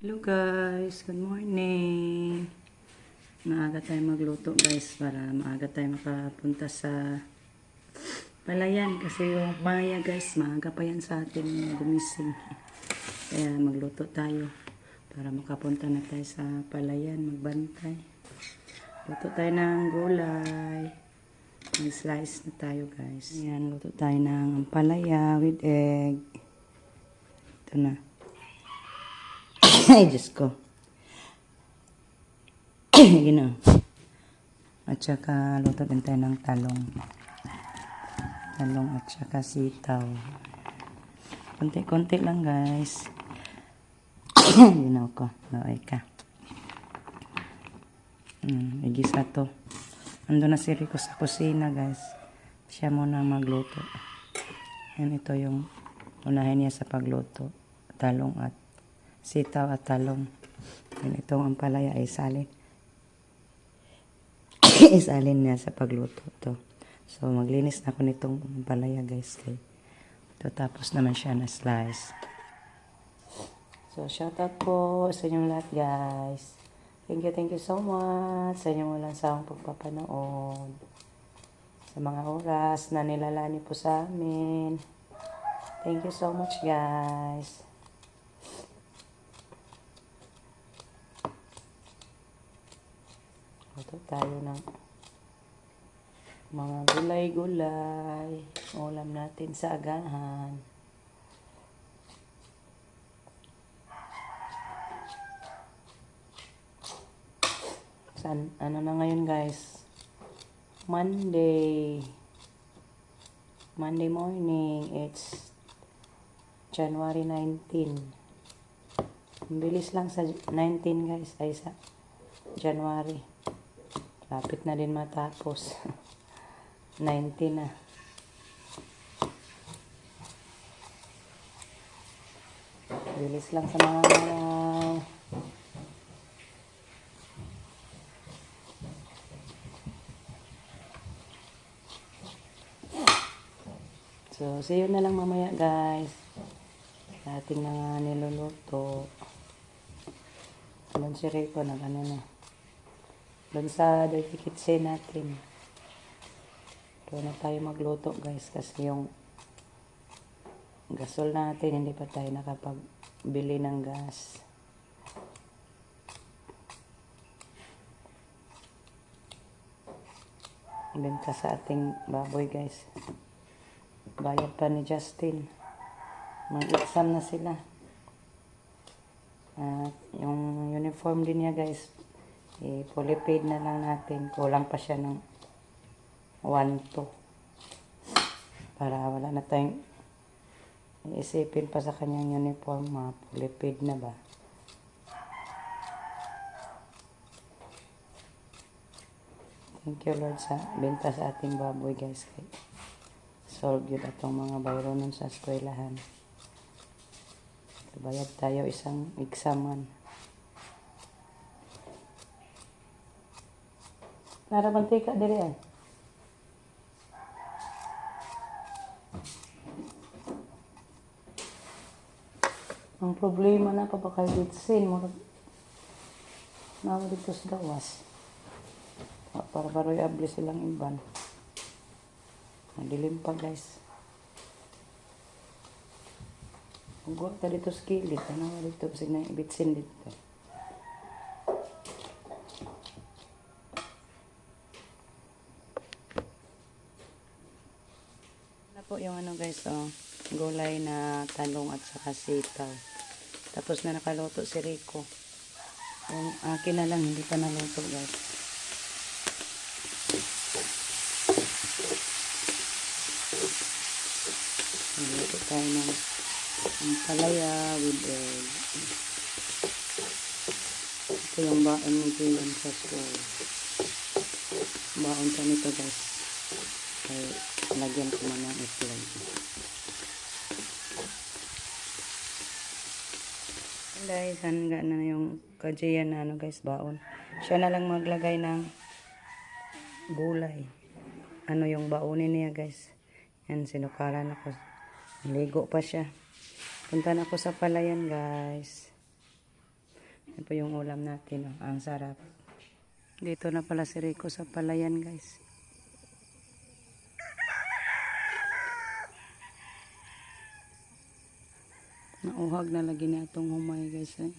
Hello guys, good morning. Maaga tayo magluto guys para maaga tayo makapunta sa palayan kasi yung Maya guys, maaga pa yan sa atin gumising. Kaya magluto tayo para makapunta na tayo sa palayan, magbantay. Luto tayo ng gulay. Mag-slice na tayo guys. Ayan, luto tayo ng palaya with egg. Ito na. Ay, Diyos ko. Gino. At saka, luto din tayo ng talong. Talong at saka sitaw. Konti-konti lang, guys. Gino ko. Naway ka. Igisa to. Ando na si Rico sa kusina, guys. Siya muna magluto. Yan, ito yung unahin niya sa pagluto. Talong at sitaw at talong. Yan, itong ampalaya ay salin. Isalin niya sa pagluto to. So, maglinis na ako nitong ampalaya, guys. Okay. Ito, tapos naman siya na slice. So, shoutout po sa inyong lahat, guys. Thank you so much sa inyong walang sawang pagpapanood. Sa mga oras na nilalani po sa amin. Thank you so much, guys. Ito tayo ng mga gulay-gulay. Ulam natin sa agahan. Ano na ngayon guys? Monday morning. It's January 19. Ang bilis lang sa 19 guys. Ay sa January. Lapit na din matapos. 19 na. Bilis lang sa mga araw. So, see you na lang mamaya guys. Ating na niluluto. Doon si Rico nag-ano na. Doon sa dirty kitchen natin. Doon na tayo magluto guys kasi yung gasol natin hindi pa tayo nakapagbili ng gas. Benta sa ating baboy guys. Bayad pa ni Justin. Mag-exam na sila. At yung uniform din niya guys, fully paid na lang natin. Kulang pa siya ng 1-2. Para wala na tayong iisipin pa sa kanyang uniform. Fully paid na ba? Thank you Lord sa benta sa ating baboy guys. Solve yun atong mga bayro nun sa eskwelahan. Bayad tayo isang examan. Naramantika diri ay. Ang problema na papakalitsin mo na dito sa gawas. Para baroy abli silang imban. Madilim pa guys. Huwag ka dito sa kilid. Ano dito kasi naibitsin dito. Ano po yung ano guys, gulay na talong at saka sitaw. Tapos na nakaluto si Rico. Yung akin na lang, hindi pa naluto guys. Naluto tayo ng palaya with egg. Ito yung baon ni Jillian sa school. Baon pa nito guys. Ay, lagyan ko man ng itlog. Guys, hangga na yung kajiyan na ano guys, baon. Siya na lang maglagay ng gulay. Ano yung baonin niya guys. Yan, sinukaran ako. Ligo pa siya. Punta na ako sa palayan guys. Yan po yung ulam natin. Oh. Ang sarap. Dito na pala si Rico sa palayan guys. Nauhag na lagi na itong humay guys. Eh.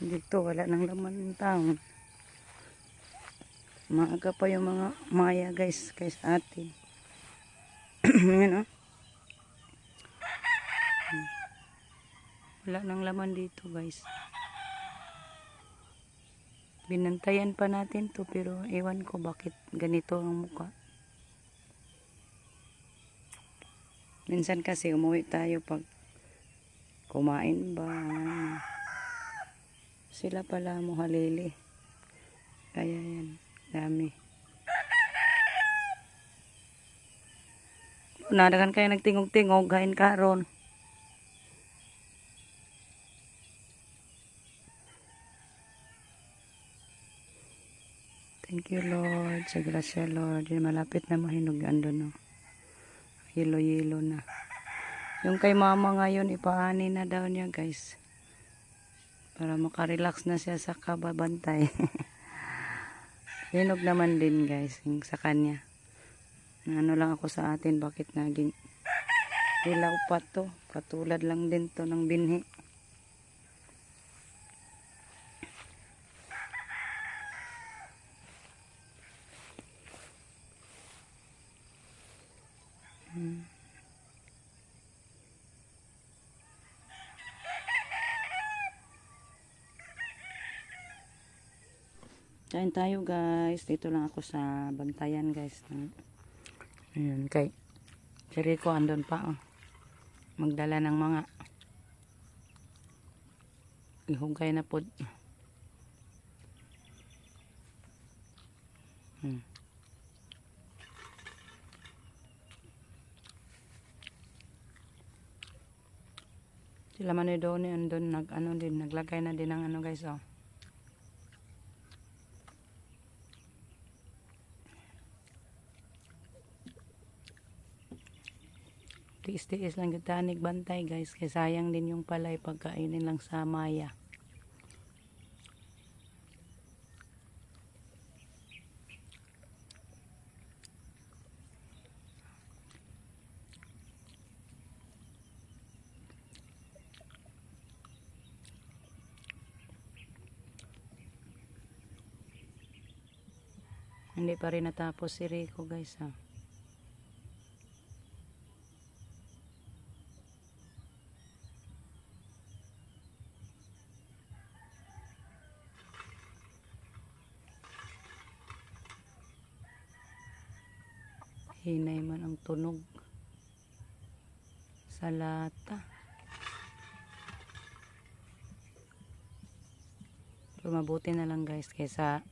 Dito wala nang laman ng taon. Maaga pa yung mga maya guys kay sa atin. Yan oh. Wala nang laman dito guys. Binantayan pa natin to pero ewan ko bakit ganito ang mukha. Minsan kasi umuwi tayo pag kumain ba. Sila pala mo halili. Kaya yan. Dami. Nadagan kayo nagtingog-tingog. Kain karon. Thank you Lord. Sa grasya Lord. Malapit na mahinog. Ando no. Yelo-yelo na. Yung kay mama ngayon, ipaani na daw niya guys. Para makarelax na siya sa kababantay. Hinog naman din guys, yung sa kanya. Ano lang ako sa atin, bakit naging hilaw pa to. Katulad lang din to ng binhi. Kain tayo guys. Dito lang ako sa bantayan guys. Ayan kay Jericho andun pa oh. Magdala ng mga ihugay na po. Sila man doon andun naglagay na din ng ano guys oh. Tiis-tiis lang yung tanig bantay guys. Kaya sayang din yung palay pagkainin lang sa maya. Hindi pa rin natapos si Rico guys ha. Hinay man ang tunog sa lata. Pero mabuti na lang guys kaysa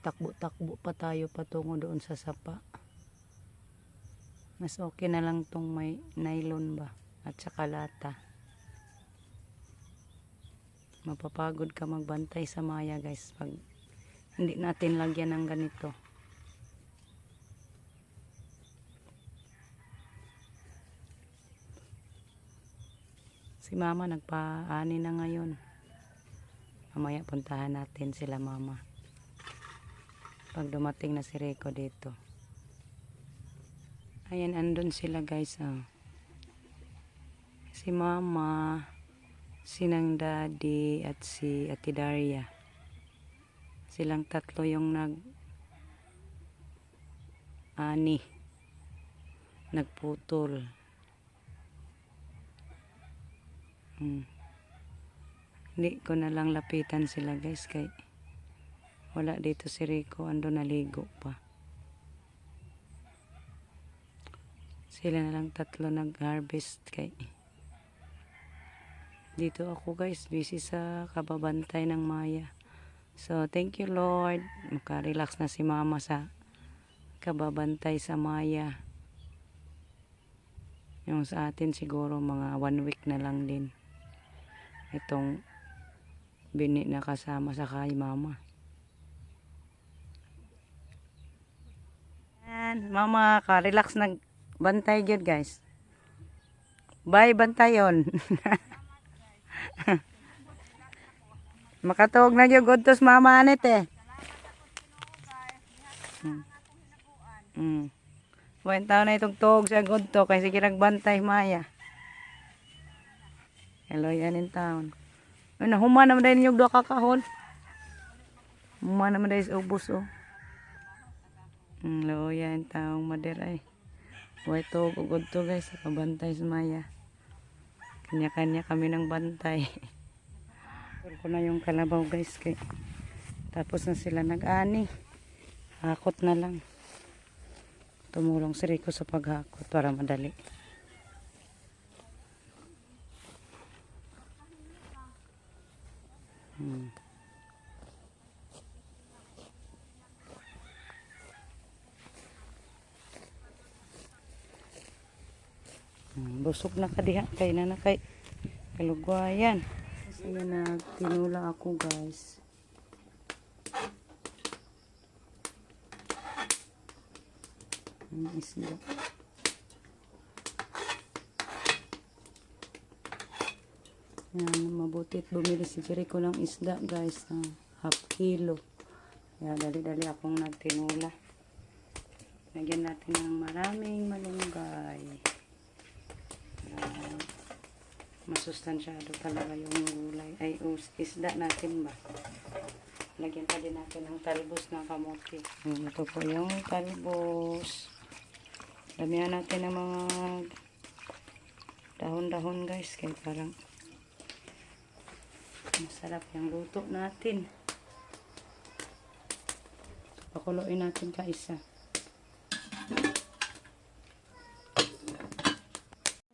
takbo-takbo pa tayo patungo doon sa sapa. Mas okay na lang tong may nylon ba at saka lata. Mapapagod ka magbantay sa maya guys pag hindi natin lagyan ng ganito. Si mama nagpaani na ngayon. Mamaya puntahan natin sila mama. Pag dumating na si Rico dito. Ayan, andun sila guys. Oh. Si mama, si nang daddy, at si Ate Daria. Silang tatlo yung nag-ani. Nagputol. Hindi ko na lang lapitan sila guys kay wala dito si Rico, ando naligo pa. Sila na lang tatlo nag-harvest kay dito ako guys busy sa kababantay ng maya. So thank you Lord, makarelax na si mama sa kababantay sa maya. Yung sa atin siguro mga 1 week na lang din itong bini na kasama sa kay mama. Yan, mama ka relax nagbantay gyud guys. Bye, bantayon. Makatuog na yung good tos mama anit eh. Buwan tao na itong tuog sa good to. Kaya sige nagbantay maya. Hello yan in town. Ano, human naman dahil yung doa kakahon. Human naman dahil sa ubos oh. Hello yan in town mader ay. Buwan tuog o good to guys. Kabantay sa maya. Kanya-kanya kami ng bantay. Puro ko na yung kalabaw guys. Kay. Tapos na sila nag-ani. Hakot na lang. Tumulong si Rico sa paghakot para madali. Busog na kadiha kay na kay kalugwayan. Kasi nagtinula ako guys. Isda. Yan, mabutit bumili si Jericho ng isda guys. Half kilo. Kaya dali-dali akong nagtinula. Lagyan natin ng maraming malunggay. Masustansyado talaga yung gulay. Ay, isda natin ba? Lagyan pa din natin ng talbos ng kamote. Ito po yung talbos. Damihan natin ng mga dahon-dahon guys. Kaya parang masarap yung luto natin. Pakuloyin natin ka isa.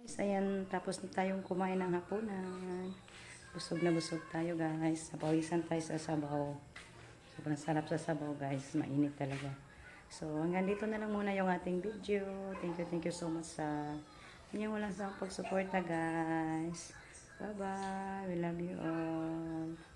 Guys, ayan. Tapos na tayong kumain ng hapunan. Busog na busog tayo guys. Napawisan tayo sa sabaw. Sobrang sarap sa sabaw guys. Mainit talaga. So, hanggang dito na lang muna yung ating video. Thank you so much sa inyong walang sawang pagsuporta guys. Bye-bye. We love you all.